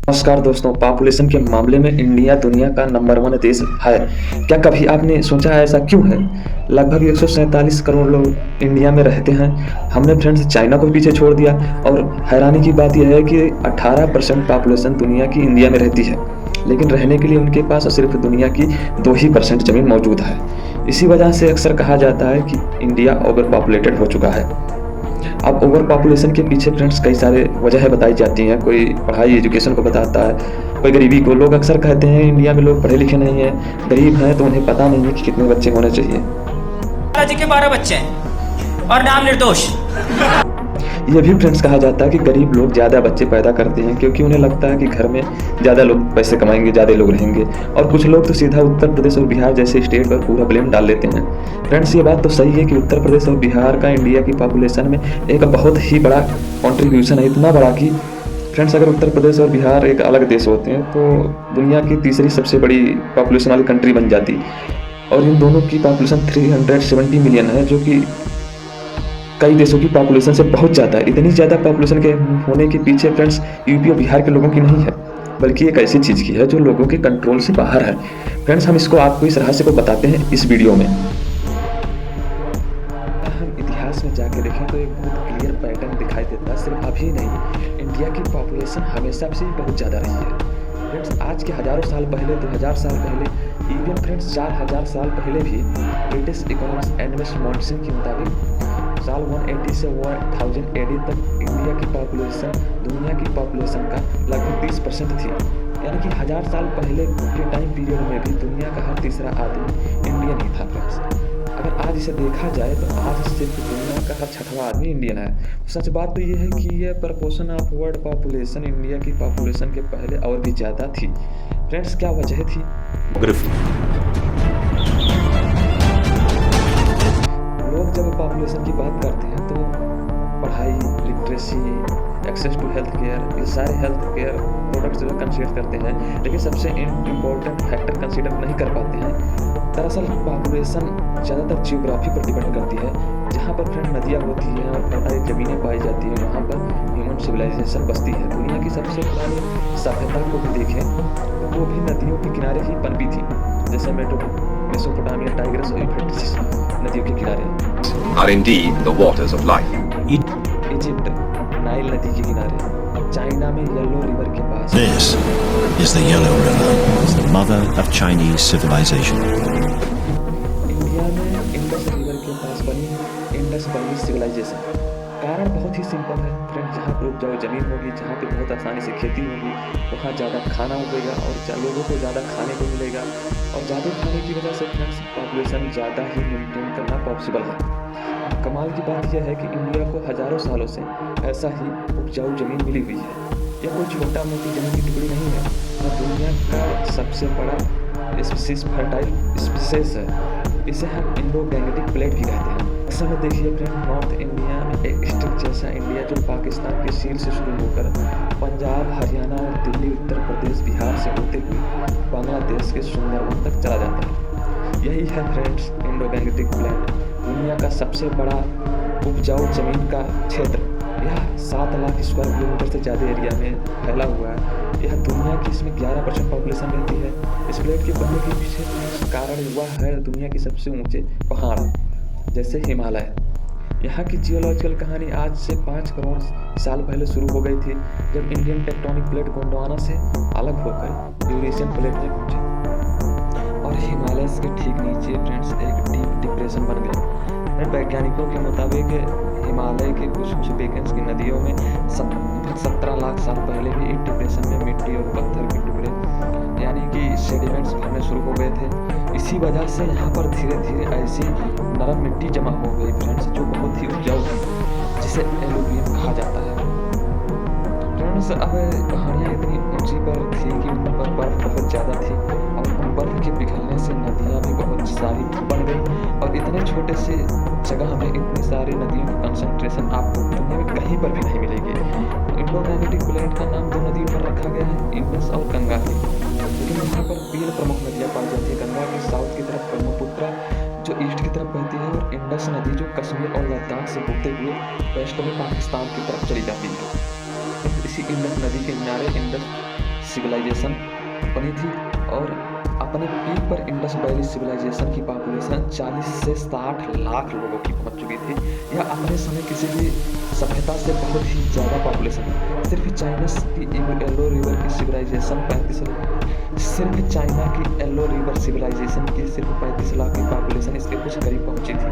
नमस्कार दोस्तों, पॉपुलेशन के मामले में इंडिया दुनिया का नंबर 1 देश है। क्या कभी आपने सोचा है ऐसा क्यों है? लगभग 147 करोड़ लोग इंडिया में रहते हैं। हमने फ्रेंड्स चाइना को पीछे छोड़ दिया और हैरानी की बात यह है कि 18% पॉपुलेशन दुनिया की इंडिया में रहती है, लेकिन रहने के लिए उनके पास सिर्फ दुनिया की 2 ही परसेंट ज़मीन मौजूद है। इसी वजह से अक्सर कहा जाता है कि इंडिया ओवर पॉपुलेटेड हो चुका है। अब ओवर पॉपुलेशन के पीछे फ्रेंड्स कई सारे वजह बताई जाती हैं। कोई पढ़ाई एजुकेशन को बताता है, कोई गरीबी को। लोग अक्सर कहते हैं इंडिया में लोग पढ़े लिखे नहीं हैं, गरीब हैं तो उन्हें पता नहीं है कि कितने बच्चे होने चाहिए। जी के 12 बच्चे हैं और नाम निर्दोष। ये भी फ्रेंड्स कहा जाता है कि गरीब लोग ज़्यादा बच्चे पैदा करते हैं क्योंकि उन्हें लगता है कि घर में ज़्यादा लोग पैसे कमाएंगे, ज़्यादा लोग रहेंगे। और कुछ लोग तो सीधा उत्तर प्रदेश और बिहार जैसे स्टेट पर पूरा ब्लेम डाल देते हैं। फ्रेंड्स, ये बात तो सही है कि उत्तर प्रदेश और बिहार का इंडिया की पॉपुलेशन में एक बहुत ही बड़ा कॉन्ट्रीब्यूशन है, इतना बड़ा कि फ्रेंड्स अगर उत्तर प्रदेश और बिहार एक अलग देश होते हैं तो दुनिया की तीसरी सबसे बड़ी पॉपुलेशन वाली कंट्री बन जाती। और इन दोनों की पॉपुलेशन 370 मिलियन है, जो कि कई देशों की पॉपुलेशन से बहुत ज़्यादा है। इतनी ज़्यादा पॉपुलेशन के होने के पीछे फ्रेंड्स यूपी और बिहार के लोगों की नहीं है, बल्कि एक ऐसी चीज़ की है जो लोगों के कंट्रोल से बाहर है। फ्रेंड्स, हम इसको आपको इस रहस्य को बताते हैं इस वीडियो में। हम इतिहास में जाके देखें तो एक बहुत क्लियर पैटर्न दिखाई देता है। सिर्फ अभी नहीं, इंडिया की पॉपुलेशन हमेशा से बहुत ज़्यादा रही है। फ्रेंड्स, आज के हज़ारों साल पहले, 2000 साल पहले, इवन फ्रेंड्स 4000 साल पहले भी ब्रिटिश इकोनॉमिस्ट एडम मॉन्सन के मुताबिक साल 180 से 1000 AD तक इंडिया की पॉपुलेशन दुनिया की पॉपुलेशन का लगभग 30% थी। यानी कि 1000 साल पहले के टाइम पीरियड में भी दुनिया का हर तीसरा आदमी इंडियन ही था। फ्रेंड्स, अगर आज इसे देखा जाए तो आज सिर्फ दुनिया का हर छठवां आदमी इंडियन है। सच बात तो ये है कि यह proportion of world population India की पॉपुलेशन के पहले और भी ज़्यादा थी। फ्रेंड्स, क्या वजह थी? लोग जब पॉपुलेशन की बात करते हैं तो पढ़ाई, literacy, access to health care, ये सारे हेल्थ केयर प्रोडक्ट्स जो कंसीडर करते हैं, लेकिन सबसे इम्पोर्टेंट फैक्टर कंसीडर नहीं कर पाते हैं। दरअसल पॉपुलेशन ज़्यादातर जियोग्राफी पर डिपेंड करती है। जहाँ पर फ्रेंड नदियाँ होती हैं और फर्टाइल ज़मीनें पाई जाती हैं, वहाँ पर ह्यूमन सिविलाइजेशन बसती है। दुनिया की सबसे पुरानी सभ्यता को भी देखें तो वो भी नदियों के किनारे ही पनपी थी, जैसे मेसोपोटामिया, टाइग्रिस और यूफ्रेटिस नदियों के किनारे are indeed the waters of life. Egypt Nile नदी के किनारे, चाइना में येलो रिवर के पास। This is the Yellow River, the mother of Chinese civilization. India में इंडस रिवर के पास बनी इंडस वैली सिविलाइजेशन। कारण बहुत ही सिंपल है फ्रेंड, जहाँ पर उपजाऊ जमीन होगी, जहाँ पे बहुत आसानी से खेती होगी, वहाँ ज़्यादा खाना उगेगा और लोगों को ज़्यादा खाने को मिलेगा। और ज़्यादा खाने की वजह से फ्रेंड्स पॉपुलेशन ज़्यादा ही मेंटेन करना पॉसिबल है। कमाल की बात यह है कि इंडिया को हज़ारों सालों से ऐसा ही उपजाऊ ज़मीन मिली हुई है। यह कोई छोटा मोटी ज़मीन की टुकड़ी नहीं है, यह दुनिया का सबसे बड़ा स्पीसीज फर्टाइल स्पीसीज है। इसे हम इंडो गैंगेटिक प्लेट भी कहते हैं। ऐसा में देखिए फ्रेंड, नॉर्थ इंडिया में एक स्ट्रिक्ट जैसा इंडिया जो पाकिस्तान के सील से शुरू होकर पंजाब, हरियाणा और दिल्ली, उत्तर प्रदेश, बिहार से होते हुए बांग्लादेश के सुंदरवन तक चला जाता है। यही है फ्रेंड्स इंडो गैंगेटिक प्लेट, दुनिया का सबसे बड़ा उपजाऊ जमीन का क्षेत्र। यह 7 लाख स्क्वायर किलोमीटर से ज़्यादा एरिया में फैला हुआ है। यह दुनिया की इसमें 11% पॉपुलेशन रहती है। इस प्लेट के बनने के पीछे कारण वह है दुनिया के सबसे ऊंचे पहाड़ जैसे हिमालय। यहाँ की जियोलॉजिकल कहानी आज से 5 करोड़ साल पहले शुरू हो गई थी, जब इंडियन टेक्टोनिक प्लेट गोंडवाना से अलग होकर यूरेशियन प्लेट में पहुंचे और हिमालय के ठीक नीचे फ्रेंड्स एक डीप डिप्रेशन बन गया। वैज्ञानिकों के मुताबिक हिमालय के कुछ बेकन्स की नदियों में 17 लाख साल पहले भी एक डिप्रेशन में मिट्टी और पत्थर के टुकड़े यानी कि सेडिमेंट्स भरने शुरू हो गए थे। इसी वजह से यहाँ पर धीरे धीरे ऐसी नरम मिट्टी जमा हो गई फ्रेंड्स, जो बहुत ही उपजाऊ थी, जिसे एलुवियम कहा जाता है। फ्रेंड्स, अब पहाड़ियाँ इतनी ऊंची पर थी कि उन पर बर्फ बहुत ज़्यादा थी और उन बर्फ के पिघलने से नदियाँ भी बहुत सारी बन गई। और इतने छोटे से जगह में इतनी सारी नदियों की कंसंट्रेशन आपको दुनिया में कहीं पर भी नहीं मिलेगी। इंडो गैंगेटिक प्लेट का नाम 2 नदियों पर रखा गया है, इंडस और गंगा की। लेकिन यहाँ पर 3 प्रमुख नदियाँ पाई जाती है। गंगा की साउथ की तरफ ब्रह्मपुत्र जो ईस्ट की तरफ बहती है, और इंडस नदी जो कश्मीर और लद्दाख से होते हुए वेस्ट में पाकिस्तान की तरफ चली जाती है। इसी इंडस नदी के किनारे इंडस सिविलाइजेशन बनी थी और अपने पीक पर इंडस वैली सिविलाइजेशन की पॉपुलेशन 40 से 60 लाख लोगों की पहुंच चुकी थी। यह अपने समय किसी भी सभ्यता से बहुत ही ज़्यादा पॉपुलेशन है। सिर्फ चाइना की येलो रिवर की सिविलाइजेशन 35 लाख की पॉपुलेशन इसके कुछ करीब पहुंची थी।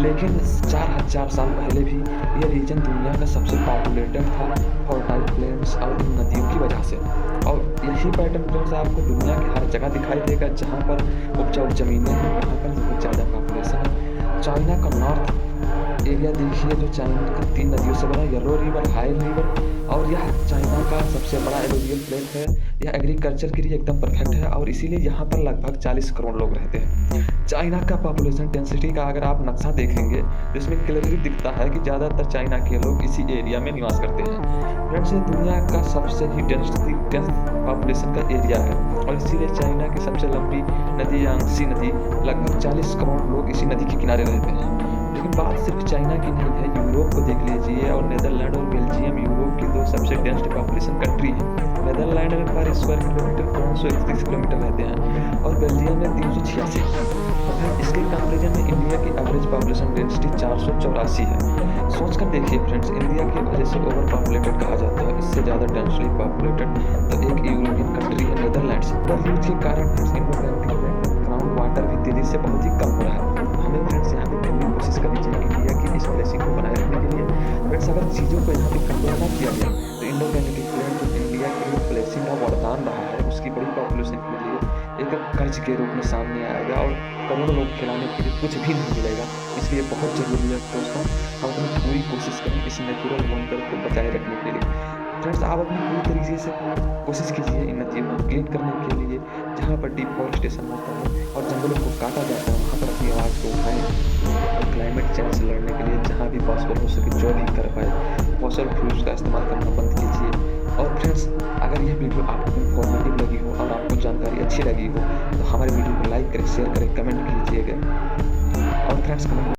लेकिन 4000 साल पहले भी यह रीजन दुनिया का सबसे पॉपुलेटेड था फर्टाइल प्लेन्स और इन नदियों की वजह से। और यही पैटर्न फ्रेंड्स आपको दुनिया की हर जगह दिखाई देगा जहाँ पर उपजाऊ ज़मीनें हैं, वहाँ पर बहुत ज़्यादा पॉपुलेशन है। चाइना का नॉर्थ एरिया देखिए जो चाइना का 3 नदियों से बना, येलो रिवर, हाई रिवर, और यह चाइना का सबसे बड़ा एलुवियल प्लेन है। यह एग्रीकल्चर के लिए एकदम परफेक्ट है और इसीलिए यहाँ पर लगभग 40 करोड़ लोग रहते हैं। चाइना का पॉपुलेशन डेंसिटी का अगर आप नक्शा देखेंगे जिसमें क्लियरली दिखता है कि ज़्यादातर चाइना के लोग इसी एरिया में निवास करते हैं। फ्रेंड्स, ये दुनिया का सबसे ही डेंस पॉपुलेशन का एरिया है और इसीलिए चाइना की सबसे लंबी नदी यांगसी नदी लगभग 40 करोड़ लोग इसी नदी के किनारे रहते हैं। लेकिन बात सिर्फ चाइना की नहीं है, यूरोप को देख लीजिए और नेदरलैंड और बेल्जियम यूरोप की 2 सबसे डेंस पॉपुलेशन कंट्री है। नेदरलैंड में पर स्क्वायर किलोमीटर 531 किलोमीटर रहते हैं और बेल्जियम में 386। और इसके कंपेरिजन में इंडिया की एवरेज पॉपुलेशन डेंसिटी 484 है। सोच कर देखिए फ्रेंड्स, इंडिया की वजह से ओवर पॉपुलेटेड कहा जाता है, इससे ज़्यादा डेंसली पॉपुलेटेड तो एक यूरोपियन कंट्री है नेदरलैंड्स। पर यूज के कारण ग्राउंड वाटर भी तेजी से बहुत ही कम हो रहा है। हमें फ्रेंड्स यहाँ पे पूरी कोशिश करनी चाहिए इंडिया की इस प्लेसिंग को बनाए रखने के लिए। फ्रेंड्स, अगर चीज़ों को यहाँ पे कंट्रोल ना किया गया तो इंडोगैनेटिक प्लेन जो इंडिया के लिए प्लेसिंग का वरदान रहा है उसकी बड़ी पॉपुलेशन के लिए एक कर्ज के रूप में सामने आएगा और करोड़ों लोग खिलाने के लिए कुछ भी नहीं मिलेगा। इसलिए बहुत ज़रूरी है दोस्तों हम अपनी पूरी कोशिश करें इस नेचुरल वंडर को बचाए रखने के लिए। फ्रेंड्स, आप अपनी पूरी तरीके से कोशिश कीजिए इन नदियों को क्लीन करने के लिए। जहाँ पर डिफॉरेस्टेशन होता है और जंगलों को काटा जाता है वहाँ पर अपनी आवाज़ को उठाएं और क्लाइमेट चेंज से लड़ने के लिए जहाँ भी पॉसिबल हो सके जो भी कर पाए फॉसल फ्यूल्स का इस्तेमाल करना बंद कीजिए। और फ्रेंड्स, अगर यह वीडियो आपको इन्फॉर्मेटिव लगी हो और आपको जानकारी अच्छी लगी हो तो हमारे वीडियो को लाइक करें, शेयर करें, कमेंट कीजिएगा। और फ्रेंड्स, कमेंट